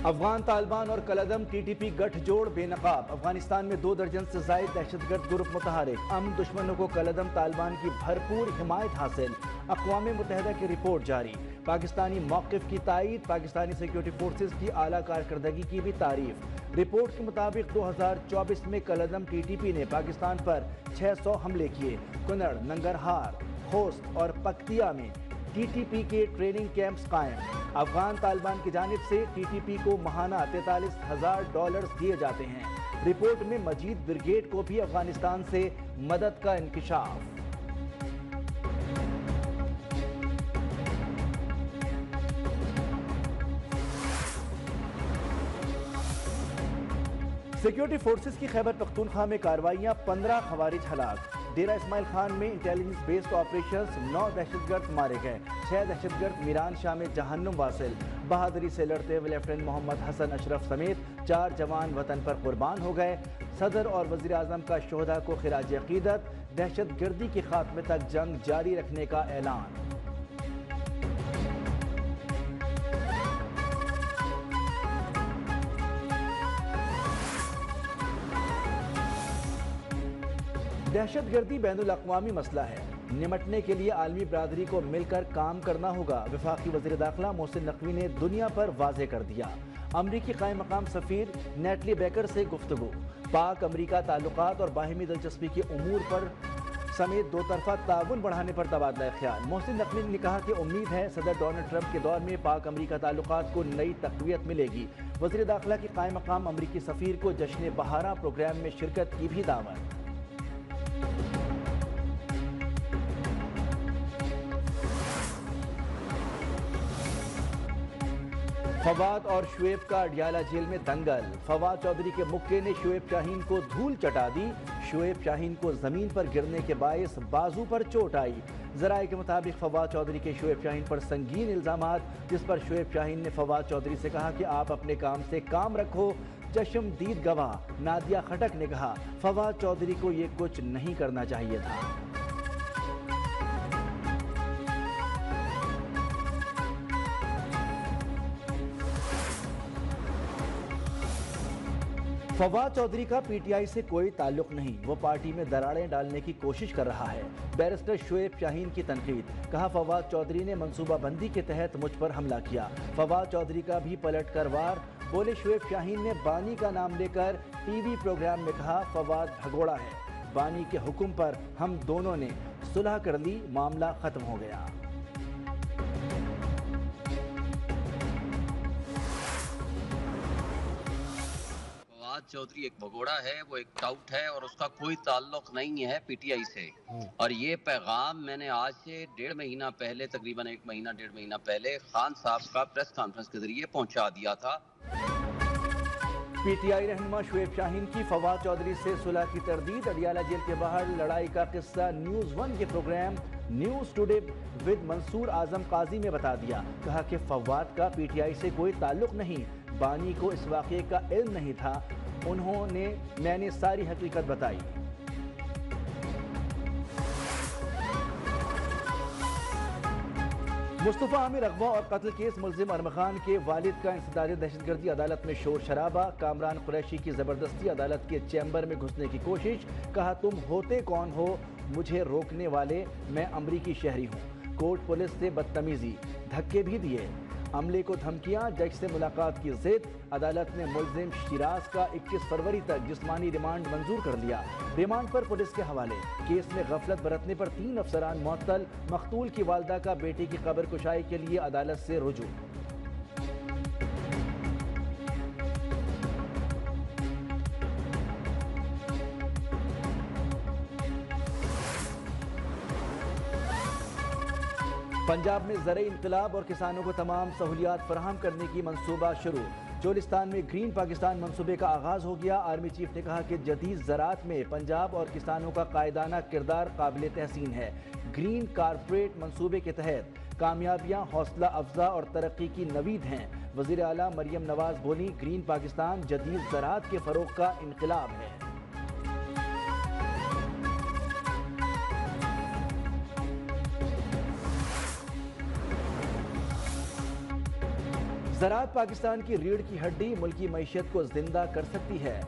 افغان طالبان اور کالعدم T T P گٹھ جوڑ بے نقاب۔ افغانستان میں 2 درجن سے زائد دہشت گرد گروپ متحرک۔ امن دشمنوں کو کالعدم طالبان کی بھرپور حمایت حاصل۔ اقوام متحدہ کی رپورٹ جاری۔ پاکستانی موقف کی تائید۔ پاکستانی سیکیورٹی فورسز کی اعلیٰ کارکردگی کی بھی تعریف۔ رپورٹ کے مطابق 2024 میں کالعدم ٹی ٹی پی نے پاکستان پر 600 حملے کیے۔ کنڑ، ننگرہار، خوست اور پکتیا میں ٹی ٹی پی کے ٹریننگ کیمپس قائم۔ افغان طالبان کی جانب سے ٹی ٹی پی کو ماہانہ $43,000 دیے جاتے ہیں۔ رپورٹ میں مجید بریگیڈ کو بھی افغانستان سے مدد کا انکشاف۔ سیکیورٹی فورسز کی خیبر پختونخوا میں کارروائیاں، 15 خوارج ہلاک۔ ڈیرہ اسماعیل خان میں انٹیلیجنس بیسڈ آپریشنز، 9 دہشت گرد مارے گئے، 6 دہشت گرد میران شاہ میں جہنم واصل۔ بہادری سے لڑتے ہوئے لیفٹیننٹ محمد حسن اشرف سمیت 4 جوان وطن پر قربان ہو گئے۔ صدر اور وزیر اعظم کا شہداء کو خراج عقیدت۔ دہشت گردی کے خاتمے تک جنگ جاری رکھنے کا اعلان۔ دہشت گردی بین الاقوامی مسئلہ ہے، نمٹنے کے لیے عالمی برادری کو مل کر کام کرنا ہوگا۔ وفاقی وزیر داخلہ محسن نقوی نے دنیا پر واضح کر دیا۔ امریکی قائم مقام سفیر نیٹلی بیکر سے گفتگو۔ پاک امریکہ تعلقات اور باہمی دلچسپی کے امور پر سمیت 2 طرفہ تعاون بڑھانے پر تبادلہ خیال۔ محسن نقوی نے کہا کہ امید ہے صدر ڈونلڈ ٹرمپ کے دور میں پاک امریکہ تعلقات کو نئی تقویت ملے گی۔ وزیر داخلہ کی قائم مقام امریکی سفیر کو جشن بہارا پروگرام میں شرکت کی بھی دعوت۔ فواد اور شعیب کا اڈیالہ جیل میں دنگل۔ فواد چودھری کے مکے نے شعیب شاہین کو دھول چٹا دی۔ شعیب شاہین کو زمین پر گرنے کے باعث بازو پر چوٹ آئی۔ ذرائع کے مطابق فواد چودھری کے شعیب شاہین پر سنگین الزامات، جس پر شعیب شاہین نے فواد چودھری سے کہا کہ آپ اپنے کام سے کام رکھو۔ چشمدید گواہ نادیہ خٹک نے کہا فواد چودھری کو یہ کچھ نہیں کرنا چاہیے تھا۔ فواد چودھری کا پی ٹی آئی سے کوئی تعلق نہیں، وہ پارٹی میں دراڑیں ڈالنے کی کوشش کر رہا ہے۔ بیرسٹر شعیب شاہین کی تنقید، کہا فواد چودھری نے منصوبہ بندی کے تحت مجھ پر حملہ کیا۔ فواد چودھری کا بھی پلٹ کر وار، بولے شعیب شاہین نے بانی کا نام لے کر ٹی وی پروگرام میں کہا فواد بھگوڑا ہے، بانی کے حکم پر ہم دونوں نے صلح کر لی، معاملہ ختم ہو گیا۔ فواد چودھری ایک بھگوڑا ہے، وہ ایک ٹاؤٹ ہے اور اس کا کوئی تعلق نہیں ہے پی ٹی آئی سے۔ اور یہ پیغام میں نے آج سے 1.5 مہینہ پہلے، تقریباً 1.5 مہینہ پہلے خان صاحب کا پریس کانفرنس کے ذریعے پہنچا دیا تھا۔ پی ٹی آئی رہنما شعیب شاہین کی فواد چودھری سے صلح کی تردید۔ اڈیالہ جیل کے باہر لڑائی کا قصہ نیوز 1 کے پروگرام نیوز ٹوڈے ود منصور اعظم قاضی میں بتا دیا۔ کہا کہ فواد کا پی ٹی آئی سے کوئی تعلق نہیں، بانی کو اس واقعے کا علم نہیں تھا، میں نے ساری حقیقت بتائی۔ مصطفیٰ عامر اغوا اور قتل کیس ملزم ارم خان کے والد کا انسداد دہشت گردی، عدالت میں شور شرابہ۔ کامران قریشی کی زبردستی عدالت کے چیمبر میں گھسنے کی کوشش، کہا تم ہوتے کون ہو مجھے روکنے والے، میں امریکی شہری ہوں۔ کورٹ پولیس سے بدتمیزی، دھکے بھی دیے، عملے کو دھمکیاں، جج سے ملاقات کی ضد۔ عدالت نے ملزم شیراز کا 21 فروری تک جسمانی ریمانڈ منظور کر لیا، ریمانڈ پر پولیس کے حوالے۔ کیس میں غفلت برتنے پر 3 افسران معطل۔ مقتول کی والدہ کا بیٹی کی قبر کشائی کے لیے عدالت سے رجوع۔ پنجاب میں زرعی انقلاب اور کسانوں کو تمام سہولیات فراہم کرنے کی منصوبہ شروع۔ چولستان میں گرین پاکستان منصوبے کا آغاز ہو گیا۔ آرمی چیف نے کہا کہ جدید زراعت میں پنجاب اور کسانوں کا قائدانہ کردار قابل تحسین ہے۔ گرین کارپوریٹ منصوبے کے تحت کامیابیاں حوصلہ افزا اور ترقی کی نوید ہیں۔ وزیر اعلیٰ مریم نواز بولی گرین پاکستان جدید زراعت کے فروغ کا انقلاب ہے۔ زراعت پاکستان کی ریڑھ کی ہڈی، ملکی معیشت کو زندہ کر سکتی ہے۔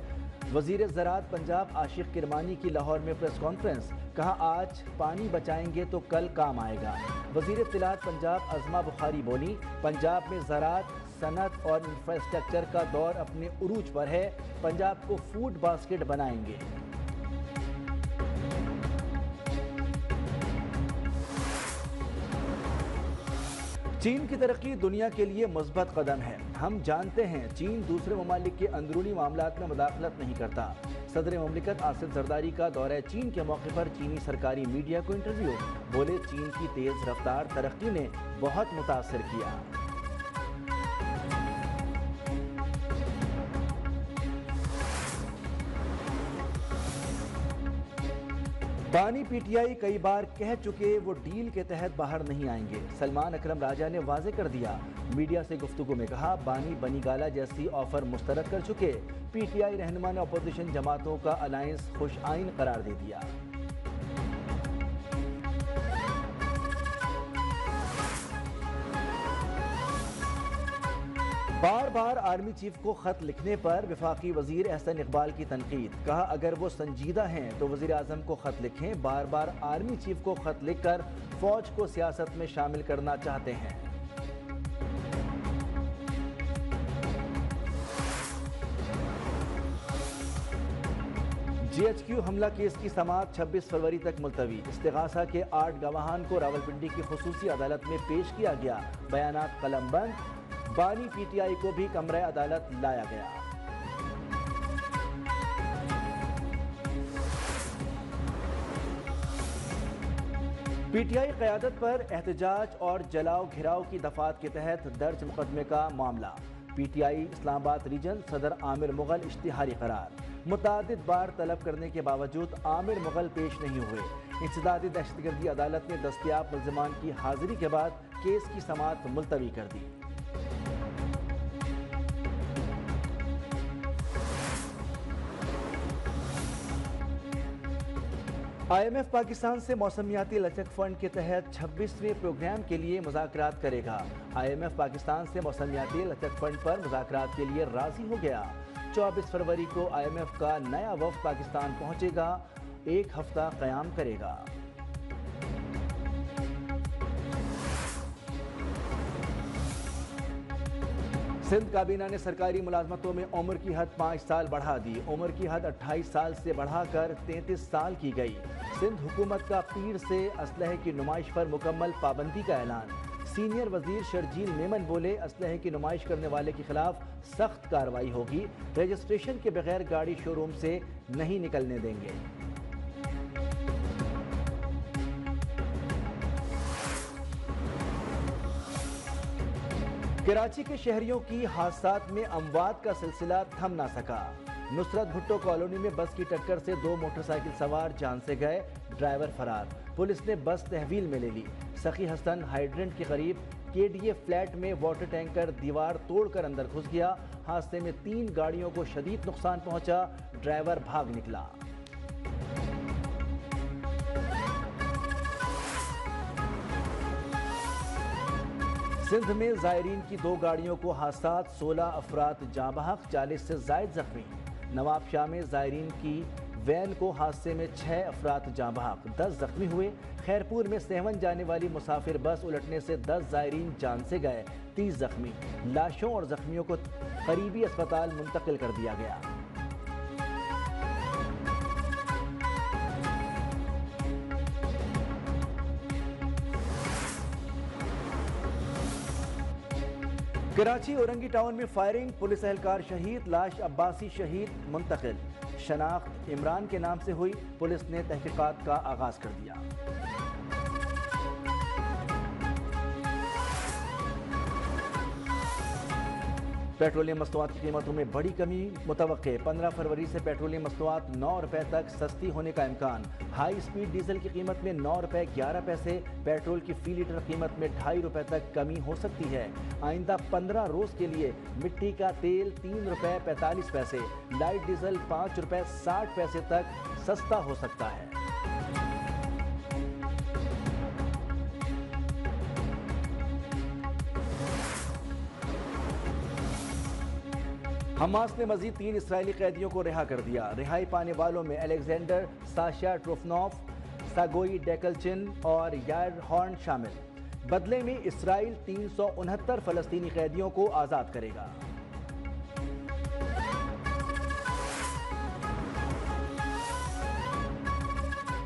وزیر زراعت پنجاب عاشق کرمانی کی لاہور میں پریس کانفرنس، کہا آج پانی بچائیں گے تو کل کام آئے گا۔ وزیر اطلاعات پنجاب عظمہ بخاری بولی، پنجاب میں زراعت، صنعت اور انفراسٹرکچر کا دور اپنے عروج پر ہے، پنجاب کو فوڈ باسکٹ بنائیں گے۔ چین کی ترقی دنیا کے لیے مثبت قدم ہے، ہم جانتے ہیں چین دوسرے ممالک کے اندرونی معاملات میں مداخلت نہیں کرتا۔ صدر مملکت آصف زرداری کا دورہ چین کے موقع پر چینی سرکاری میڈیا کو انٹرویو، بولے چین کی تیز رفتار ترقی نے بہت متاثر کیا۔ بانی پی ٹی آئی کئی بار کہہ چکے وہ ڈیل کے تحت باہر نہیں آئیں گے، سلمان اکرم راجہ نے واضح کر دیا۔ میڈیا سے گفتگو میں کہا بانی بنی گالا جیسی آفر مسترد کر چکے، پی ٹی آئی رہنما نے اپوزیشن جماعتوں کا الائنس خوش آئین قرار دے دیا۔ بار بار آرمی چیف کو خط لکھنے پر وفاقی وزیر احسن اقبال کی تنقید، کہا اگر وہ سنجیدہ ہیں تو وزیر اعظم کو خط لکھیں، بار بار آرمی چیف کو خط لکھ کر فوج کو سیاست میں شامل کرنا چاہتے ہیں۔ جی ایچ کیو حملہ کیس کی سماعت 26 فروری تک ملتوی، استغاثہ کے 8 گواہان کو راولپنڈی کی خصوصی عدالت میں پیش کیا گیا، بیانات قلم بند، بانی پی ٹی آئی کو بھی کمرہ عدالت لایا گیا۔ پی ٹی آئی قیادت پر احتجاج اور جلاؤ گھراؤ کی دفعات کے تحت درج مقدمے کا معاملہ، پی ٹی آئی اسلام آباد ریجن صدر عامر مغل اشتہاری قرار، متعدد بار طلب کرنے کے باوجود عامر مغل پیش نہیں ہوئے، انسدادی دہشت گردی عدالت نے دستیاب ملزمان کی حاضری کے بعد کیس کی سماعت ملتوی کر دی۔ آئی ایم ایف پاکستان سے موسمیاتی لچک فنڈ کے تحت 26ویں پروگرام کے لیے مذاکرات کرے گا۔ آئی ایم ایف پاکستان سے موسمیاتی لچک فنڈ پر مذاکرات کے لیے راضی ہو گیا۔ 24 فروری کو آئی ایم ایف کا نیا وفد پاکستان پہنچے گا، 1 ہفتہ قیام کرے گا۔ سندھ کابینہ نے سرکاری ملازمتوں میں عمر کی حد 5 سال بڑھا دی، عمر کی حد 28 سال سے بڑھا کر 33 سال کی گئی۔ سندھ حکومت کا پیر سے اسلحے کی نمائش پر مکمل پابندی کا اعلان، سینئر وزیر شرجیل میمن بولے اسلحے کی نمائش کرنے والے کے خلاف سخت کارروائی ہوگی، رجسٹریشن کے بغیر گاڑی شو روم سے نہیں نکلنے دیں گے۔ کراچی کے شہریوں کی حادثات میں اموات کا سلسلہ تھم نہ سکا، نصرت بھٹو کالونی میں بس کی ٹکر سے 2 موٹر سائیکل سوار جان سے گئے، ڈرائیور فرار، پولیس نے بس تحویل میں لے لی۔ سخی حسن ہائیڈرنٹ کے قریب کے ڈی اے فلیٹ میں واٹر ٹینکر دیوار توڑ کر اندر گھس گیا، حادثے میں 3 گاڑیوں کو شدید نقصان پہنچا، ڈرائیور بھاگ نکلا۔ سندھ میں زائرین کی 2 گاڑیوں کو حادثات، 16 افراد جاں بحق، 40 سے زائد زخمی۔ نواب شاہ میں زائرین کی وین کو حادثے میں 6 افراد جاں بحق، 10 زخمی ہوئے۔ خیرپور میں سیون جانے والی مسافر بس الٹنے سے 10 زائرین جان سے گئے، 30 زخمی، لاشوں اور زخمیوں کو قریبی اسپتال منتقل کر دیا گیا۔ کراچی اورنگی ٹاؤن میں فائرنگ، پولیس اہلکار شہید، لاش عباسی شہید منتقل، شناخت عمران کے نام سے ہوئی، پولیس نے تحقیقات کا آغاز کر دیا۔ پیٹرولیم مصنوعات کی قیمتوں میں بڑی کمی متوقع، 15 فروری سے پیٹرولیم مصنوعات 9 روپے تک سستی ہونے کا امکان، ہائی سپیڈ ڈیزل کی قیمت میں 9 روپے 11 پیسے، پیٹرول کی فی لیٹر قیمت میں 2.5 روپے تک کمی ہو سکتی ہے۔ آئندہ 15 روز کے لیے مٹی کا تیل 3 روپے 45 پیسے، لائٹ ڈیزل 5 روپے 60 پیسے تک سستا ہو سکتا ہے۔ حماس نے مزید 3 اسرائیلی قیدیوں کو رہا کر دیا۔ رہائی پانے والوں میں الیگزینڈر ساشا ٹروفنوف، ساگوئی ڈیکلچن اور یائر ہارن شامل۔ بدلے میں اسرائیل 369 فلسطینی قیدیوں کو آزاد کرے گا۔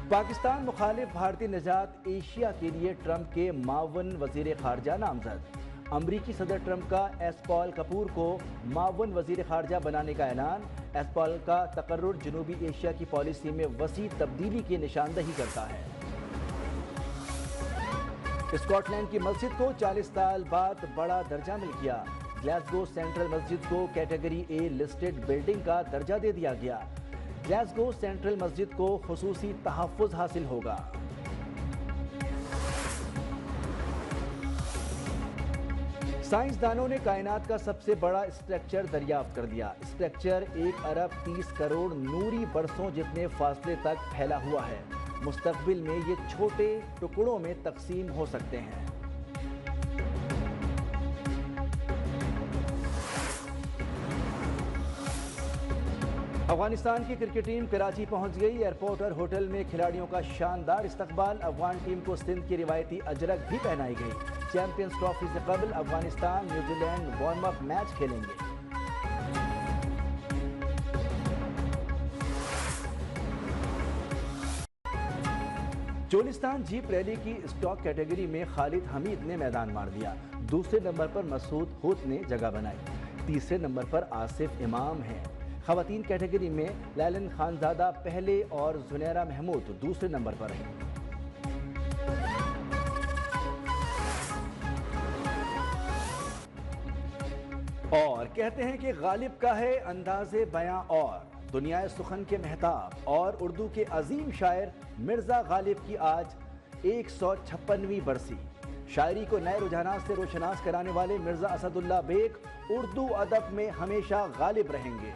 پاکستان مخالف بھارتی نژاد ایشیا کے لیے ٹرمپ کے معاون وزیر خارجہ نامزد۔ امریکی صدر ٹرمپ کا ایس پال کپور کو معاون وزیر خارجہ بنانے کا اعلان۔ ایس پال کا تقرر جنوبی ایشیا کی پالیسی میں وسیع تبدیلی کی نشاندہی کرتا ہے۔ اسکاٹ لینڈ کی مسجد کو 40 سال بعد بڑا درجہ مل گیا۔ گلاسگو سینٹرل مسجد کو کیٹیگری اے لسٹڈ بلڈنگ کا درجہ دے دیا گیا۔ گلاسگو سینٹرل مسجد کو خصوصی تحفظ حاصل ہوگا۔ سائنسدانوں نے کائنات کا سب سے بڑا اسٹرکچر دریافت کر دیا۔ اسٹرکچر 1 ارب 30 کروڑ نوری برسوں جتنے فاصلے تک پھیلا ہوا ہے۔ مستقبل میں یہ چھوٹے ٹکڑوں میں تقسیم ہو سکتے ہیں۔ افغانستان کی کرکٹ ٹیم کراچی پہنچ گئی۔ ایئرپورٹ اور ہوٹل میں کھلاڑیوں کا شاندار استقبال۔ افغان ٹیم کو سندھ کی روایتی اجرک بھی پہنائی گئی۔ چیمپئنز ٹرافی سے قبل Afghanistan New Zealand warm up match کھیلیں گے۔ چولستان جیپ ریلی کی اسٹاک کیٹیگری میں خالد حمید نے میدان مار دیا۔ دوسرے نمبر پر مسعود ہوت نے جگہ بنائی۔ تیسرے نمبر پر آصف امام ہیں۔ خواتین کیٹیگری میں لیلن خانزادہ پہلے اور زنیرہ محمود دوسرے نمبر پر ہیں۔ اور کہتے ہیں کہ غالب کا ہے انداز بیاں اور دنیا سخن کے مہتاب اور اردو کے عظیم شاعر مرزا غالب کی آج 156ویں برسی۔ شاعری کو نئے رجحانات سے روشناس کرانے والے مرزا اسد اللہ بیگ اردو ادب میں ہمیشہ غالب رہیں گے۔